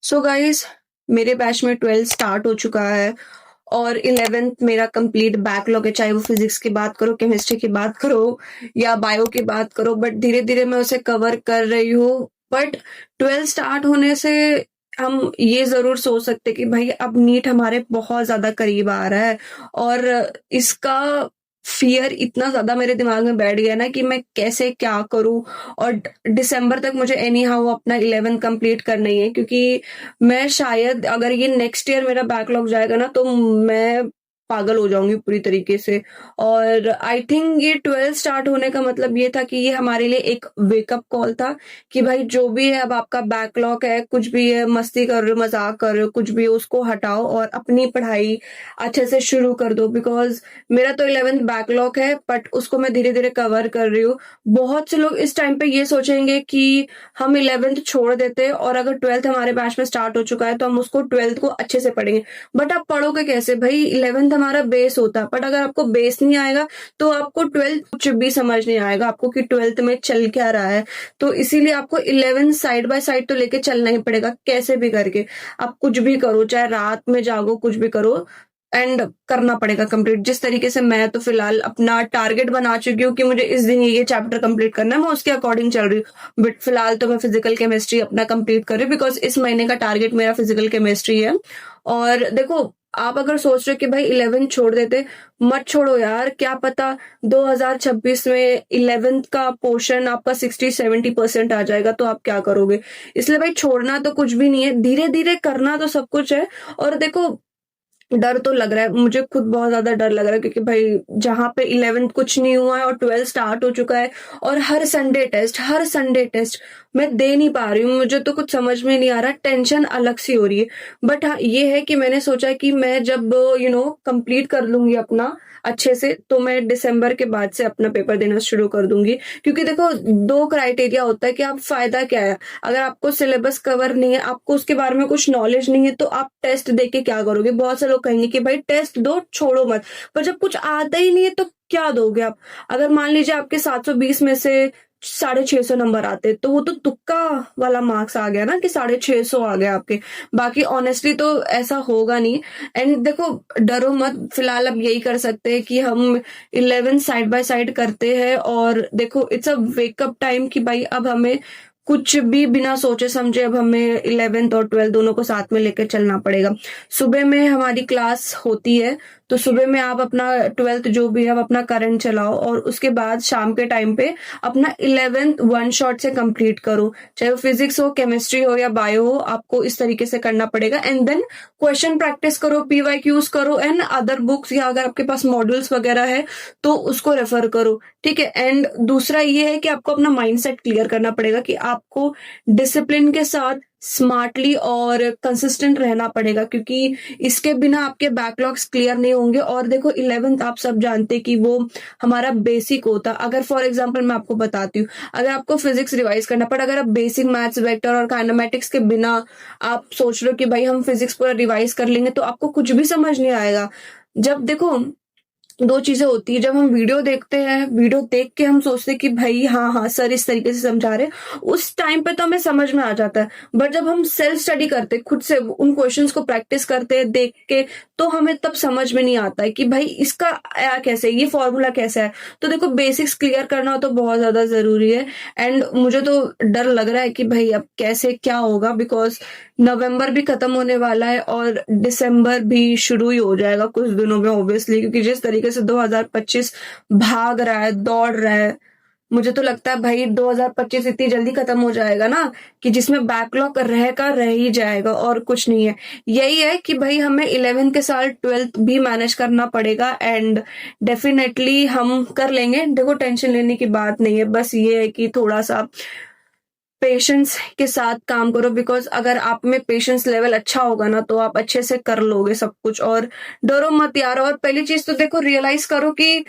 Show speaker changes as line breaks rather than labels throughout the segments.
So guys, मेरे batch में 12th start हो चुका है और 11th मेरा कंप्लीट बैकलॉग है। चाहे वो फिजिक्स की बात करो, केमिस्ट्री की बात करो या बायो की बात करो, बट धीरे धीरे मैं उसे कवर कर रही हूँ। बट 12th स्टार्ट होने से हम ये जरूर सोच सकते कि भाई अब नीट हमारे बहुत ज्यादा करीब आ रहा है और इसका फियर इतना ज्यादा मेरे दिमाग में बैठ गया ना कि मैं कैसे क्या करूं। और दिसंबर तक मुझे एनी हाउ अपना 11 कंप्लीट करना ही है, क्योंकि मैं शायद अगर ये नेक्स्ट ईयर मेरा बैकलॉग जाएगा ना तो मैं पागल हो जाऊंगी पूरी तरीके से। और आई थिंक ये 12 स्टार्ट होने का मतलब ये था कि ये हमारे लिए एक वेकअप कॉल था कि भाई जो भी है अब आपका बैकलॉग है, कुछ भी है, मस्ती कर रहे हो, मजाक कर रहे हो, कुछ भी है, उसको हटाओ और अपनी पढ़ाई अच्छे से शुरू कर दो। बिकॉज मेरा तो 11th बैकलॉग है बट उसको मैं धीरे धीरे कवर कर रही हूँ। बहुत से लोग इस टाइम पे ये सोचेंगे कि हम 11th छोड़ देते हैं और अगर 12th हमारे बैच में स्टार्ट हो चुका है तो हम उसको 12th को अच्छे से पढ़ेंगे। बट आप पढ़ोगे कैसे भाई? 11th हमारा बेस होता है, बट अगर आपको बेस नहीं आएगा तो आपको 12th कुछ भी समझ नहीं आएगा आपको कि 12th में चल क्या रहा है। तो इसीलिए आपको 11th साइड बाय साइड तो लेके चलना ही पड़ेगा, कैसे भी करके। आप कुछ भी करो, चाहे रात में जागो, कुछ भी करो, एंड करना पड़ेगा कंप्लीट। जिस तरीके से मैं तो फिलहाल अपना टारगेट बना चुकी हूँ कि मुझे इस दिन ये चैप्टर कंप्लीट करना है, मैं उसके अकॉर्डिंग चल रही हूँ। बट फिलहाल तो मैं फिजिकल केमिस्ट्री अपना कंप्लीट कर रही हूँ बिकॉज इस महीने का टारगेट मेरा फिजिकल केमिस्ट्री है। और देखो, आप अगर सोच रहे हो कि भाई 11th छोड़ देते, मत छोड़ो यार। क्या पता 2026 में 11th का पोर्शन आपका 60-70% आ जाएगा तो आप क्या करोगे? इसलिए भाई छोड़ना तो कुछ भी नहीं है, धीरे धीरे करना तो सब कुछ है। और देखो, डर तो लग रहा है, मुझे खुद बहुत ज्यादा डर लग रहा है, क्योंकि भाई जहां पे 11th कुछ नहीं हुआ है और 12th स्टार्ट हो चुका है और हर संडे टेस्ट मैं दे नहीं पा रही हूँ। मुझे तो कुछ समझ में नहीं आ रहा, टेंशन अलग सी हो रही है। बट हाँ, ये है कि मैंने सोचा कि मैं जब कंप्लीट कर लूंगी अपना अच्छे से तो मैं दिसंबर के बाद से अपना पेपर देना शुरू कर दूंगी। क्योंकि देखो, दो क्राइटेरिया होता है कि आप फायदा क्या है। अगर आपको सिलेबस कवर नहीं है, आपको उसके बारे में कुछ नॉलेज नहीं है, तो आप टेस्ट दे के क्या करोगे? बहुत से लोग कहेंगे कि भाई टेस्ट दो, छोड़ो मत। पर जब कुछ आता ही नहीं है तो क्या दोगे आप? अगर मान लीजिए आपके 720 में से 650 नंबर आते तो वो तो तुक्का वाला मार्क्स आ गया ना, कि 650 आ गया आपके। बाकी ऑनेस्टली तो ऐसा होगा नहीं। एंड देखो, डरो मत, फिलहाल अब यही कर सकते हैं कि हम 11 साइड बाय साइड करते हैं। और देखो, इट्स अ वेकअप टाइम कि भाई अब हमें कुछ भी बिना सोचे समझे अब हमें 11th और 12th दोनों को साथ में लेकर चलना पड़ेगा। सुबह में हमारी क्लास होती है, तो सुबह में आप अपना 12th जो भी है आप अपना करंट चलाओ और उसके बाद शाम के टाइम पे अपना 11th वन शॉट से कंप्लीट करो। चाहे वो फिजिक्स हो, केमिस्ट्री हो या बायो हो, आपको इस तरीके से करना पड़ेगा। एंड देन क्वेश्चन प्रैक्टिस करो, पीवाईक्यूज करो एंड अदर बुक्स, या अगर आपके पास मॉड्यूल्स वगैरह है तो उसको रेफर करो। ठीक है। एंड दूसरा ये है कि आपको अपना माइंडसेट क्लियर करना पड़ेगा कि आपको डिसिप्लिन के साथ स्मार्टली और कंसिस्टेंट रहना पड़ेगा, क्योंकि इसके बिना आपके बैकलॉग्स क्लियर नहीं होंगे। और देखो, 11th आप सब जानते हैं कि वो हमारा बेसिक होता। अगर फॉर एग्जांपल मैं आपको बताती हूँ, अगर आपको फिजिक्स रिवाइज करना, पर अगर आप बेसिक मैथ्स, वेक्टर और काइनेमेटिक्स के बिना आप सोच रहे हो कि भाई हम फिजिक्स पूरा रिवाइज कर लेंगे, तो आपको कुछ भी समझ नहीं आएगा। जब देखो, दो चीजें होती है, जब हम वीडियो देखते हैं, वीडियो देख के हम सोचते हैं कि भाई हाँ हाँ सर इस तरीके से समझा रहे हैं, उस टाइम पे तो हमें समझ में आ जाता है। बट जब हम सेल्फ स्टडी करते, खुद से उन क्वेश्चंस को प्रैक्टिस करते हैं देख के, तो हमें तब समझ में नहीं आता है कि भाई इसका आया कैसे, ये फॉर्मूला कैसा है। तो देखो, बेसिक्स क्लियर करना तो बहुत ज्यादा जरूरी है। एंड मुझे तो डर लग रहा है कि भाई अब कैसे क्या होगा, बिकॉज नवंबर भी खत्म होने वाला है और दिसंबर भी शुरू ही हो जाएगा कुछ दिनों में ऑब्वियसली, क्योंकि जिस तरीके से 2025 भाग रहा है, दौड़ रहा है, मुझे तो लगता है भाई 2025 इतनी जल्दी खत्म हो जाएगा ना कि जिसमें बैकलॉग रह का रह ही जाएगा और कुछ नहीं है। यही है कि भाई हमें 11th के साथ 12th भी मैनेज करना पड़ेगा एंड डेफिनेटली हम कर लेंगे। देखो, टेंशन लेने की बात नहीं है, बस ये है कि थोड़ा सा पेशेंस के साथ काम करो। बिकॉज अगर आप में पेशेंस लेवल अच्छा होगा ना तो आप अच्छे से कर लोगे सब कुछ। और डरो मत यार। और पहली चीज तो देखो, रियलाइज करो कि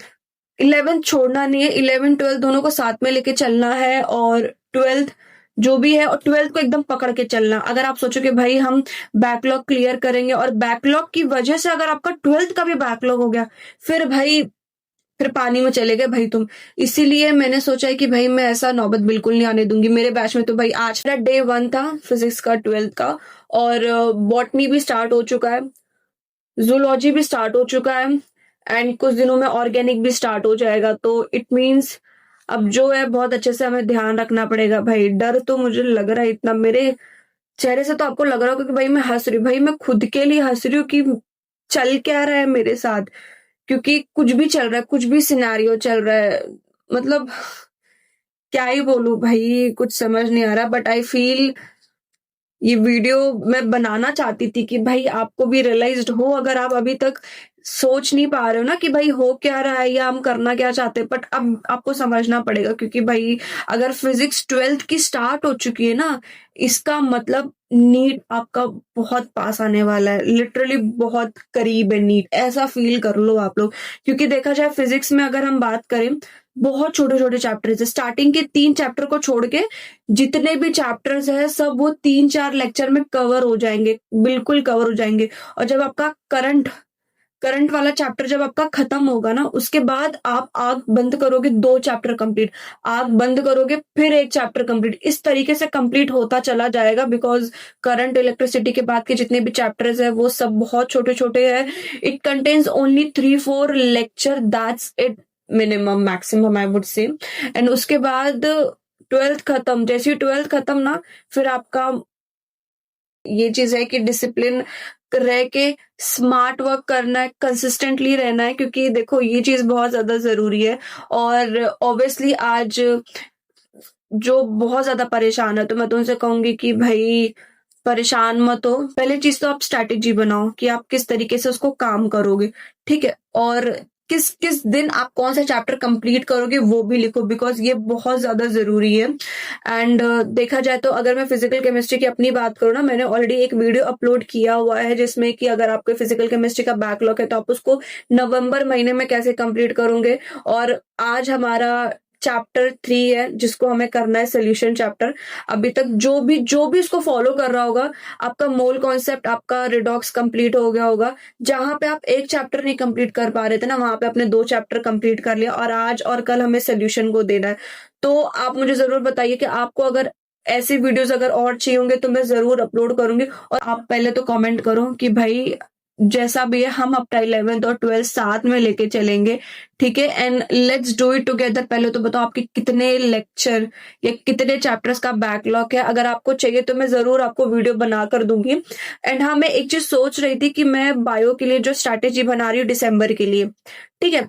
11th छोड़ना नहीं है, 11 12 दोनों को साथ में लेके चलना है। और 12th जो भी है, और 12th को एकदम पकड़ के चलना। अगर आप सोचो कि भाई हम बैकलॉग क्लियर करेंगे और बैकलॉग की वजह से अगर आपका 12th का भी बैकलॉग हो गया, फिर भाई फिर पानी में चले गए भाई तुम। इसीलिए मैंने सोचा है कि भाई मैं ऐसा नौबत बिल्कुल नहीं आने दूंगी। मेरे बैच में तो भाई आज मेरा डे 1 था फिजिक्स का 12th का, और बॉटनी भी स्टार्ट हो चुका है, जूलॉजी भी स्टार्ट हो चुका है, एंड कुछ दिनों में ऑर्गेनिक भी स्टार्ट हो जाएगा। तो इट मीन्स अब जो है बहुत अच्छे से हमें ध्यान रखना पड़ेगा भाई। डर तो मुझे लग रहा है इतना, मेरे चेहरे से तो आपको लग रहा होगा कि भाई मैं हंस रही हूँ। भाई मैं खुद के लिए हंस रही हूँ कि चल क्या रहा है मेरे साथ, क्योंकि कुछ भी चल रहा है, कुछ भी सिनेरियो चल रहा है, मतलब क्या ही बोलूं भाई, कुछ समझ नहीं आ रहा। बट आई फील ये वीडियो मैं बनाना चाहती थी कि भाई आपको भी रियलाइज्ड हो, अगर आप अभी तक सोच नहीं पा रहे हो ना कि भाई हो क्या रहा है या हम करना क्या चाहते हैं, बट अब आपको समझना पड़ेगा। क्योंकि भाई अगर फिजिक्स 12th की स्टार्ट हो चुकी है ना, इसका मतलब नीट आपका बहुत पास आने वाला है, लिटरली बहुत करीब है नीट, ऐसा फील कर लो आप लोग। क्योंकि देखा जाए फिजिक्स में अगर हम बात करें, बहुत छोटे छोटे चैप्टर्स है, स्टार्टिंग के 3 चैप्टर को छोड़ के जितने भी चैप्टर्स है सब वो 3-4 लेक्चर में कवर हो जाएंगे, बिल्कुल कवर हो जाएंगे। और जब आपका करंट करंट वाला चैप्टर जब आपका खत्म होगा ना, उसके बाद आप आग बंद करोगे 2 चैप्टर कंप्लीट, आग बंद करोगे फिर 1 चैप्टर कंप्लीट, इस तरीके से कंप्लीट होता चला जाएगा। बिकॉज करंट इलेक्ट्रिसिटी के बाद के जितने भी चैप्टर्स है वो सब बहुत छोटे छोटे हैं। It contains only 3-4 lecture, that's it, minimum maximum I would say. And उसके बाद 12th खत्म, जैसे ही 12th खत्म ना, फिर आपका ये चीज है कि डिसिप्लिन रह के स्मार्ट वर्क करना है, कंसिस्टेंटली रहना है, क्योंकि देखो ये चीज बहुत ज्यादा जरूरी है। और ऑब्वियसली आज जो बहुत ज्यादा परेशान है, तो मैं तो उनसे कहूंगी कि भाई परेशान मत हो। पहले चीज तो आप स्ट्रैटेजी बनाओ कि आप किस तरीके से उसको काम करोगे, ठीक है। और किस किस दिन आप कौन सा चैप्टर कंप्लीट करोगे वो भी लिखो, बिकॉज ये बहुत ज्यादा जरूरी है। एंड देखा जाए तो अगर मैं फिजिकल केमिस्ट्री की अपनी बात करूँ ना, मैंने ऑलरेडी एक वीडियो अपलोड किया हुआ है जिसमें कि अगर आपके फिजिकल केमिस्ट्री का बैकलॉग है तो आप उसको नवंबर महीने में कैसे कंप्लीट करोगे। और आज हमारा चैप्टर 3 है जिसको हमें करना है सोल्यूशन चैप्टर। अभी तक जो भी इसको फॉलो कर रहा होगा, आपका मोल कॉन्सेप्ट, आपका रिडॉक्स कंप्लीट हो गया होगा। जहां पे आप एक चैप्टर नहीं कंप्लीट कर पा रहे थे ना, वहां पे आपने 2 चैप्टर कंप्लीट कर लिया, और आज और कल हमें सोल्यूशन को देना है। तो आप मुझे जरूर बताइए कि आपको अगर ऐसी वीडियोस अगर और चाहिए होंगे तो मैं जरूर अपलोड करूंगी। और आप पहले तो कमेंट करो कि भाई जैसा भी है हम अपना 11th और 12th साथ में लेके चलेंगे, ठीक है। And let's do it together. पहले तो बताओ आपके कितने लेक्चर या कितने चैप्टर्स का बैकलॉग है, अगर आपको चाहिए तो मैं जरूर आपको वीडियो बना कर दूंगी। एंड हाँ, मैं एक चीज सोच रही थी कि मैं बायो के लिए जो स्ट्रैटेजी बना रही हूँ दिसंबर के लिए, ठीक है,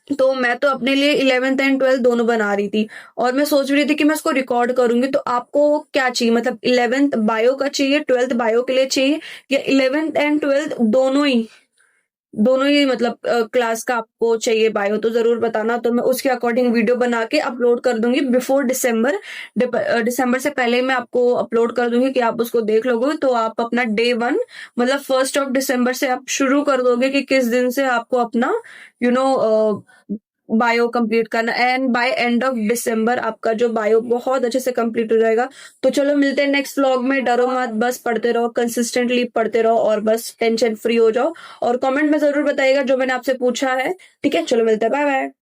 तो मैं तो अपने लिए 11th एंड 12th दोनों बना रही थी, और मैं सोच रही थी कि मैं इसको रिकॉर्ड करूंगी। तो आपको क्या चाहिए, मतलब 11th बायो का चाहिए, 12th बायो के लिए चाहिए, या 11th एंड 12th दोनों ही मतलब क्लास का आपको चाहिए बायो, तो जरूर बताना। तो मैं उसके अकॉर्डिंग वीडियो बना के अपलोड कर दूंगी बिफोर दिसंबर। दिसंबर से पहले मैं आपको अपलोड कर दूंगी कि आप उसको देख लोगे, तो आप अपना डे 1 मतलब 1st ऑफ दिसंबर से आप शुरू कर दोगे कि किस दिन से आपको अपना यू नो बायो कंप्लीट करना, and by end of December आपका जो बायो बहुत अच्छे से कंप्लीट हो जाएगा। तो चलो मिलते हैं नेक्स्ट व्लॉग में। डरो मत, बस पढ़ते रहो, कंसिस्टेंटली पढ़ते रहो, और बस टेंशन फ्री हो जाओ। और कमेंट में जरूर बताइएगा जो मैंने आपसे पूछा है, ठीक है। चलो मिलते हैं, बाय बाय।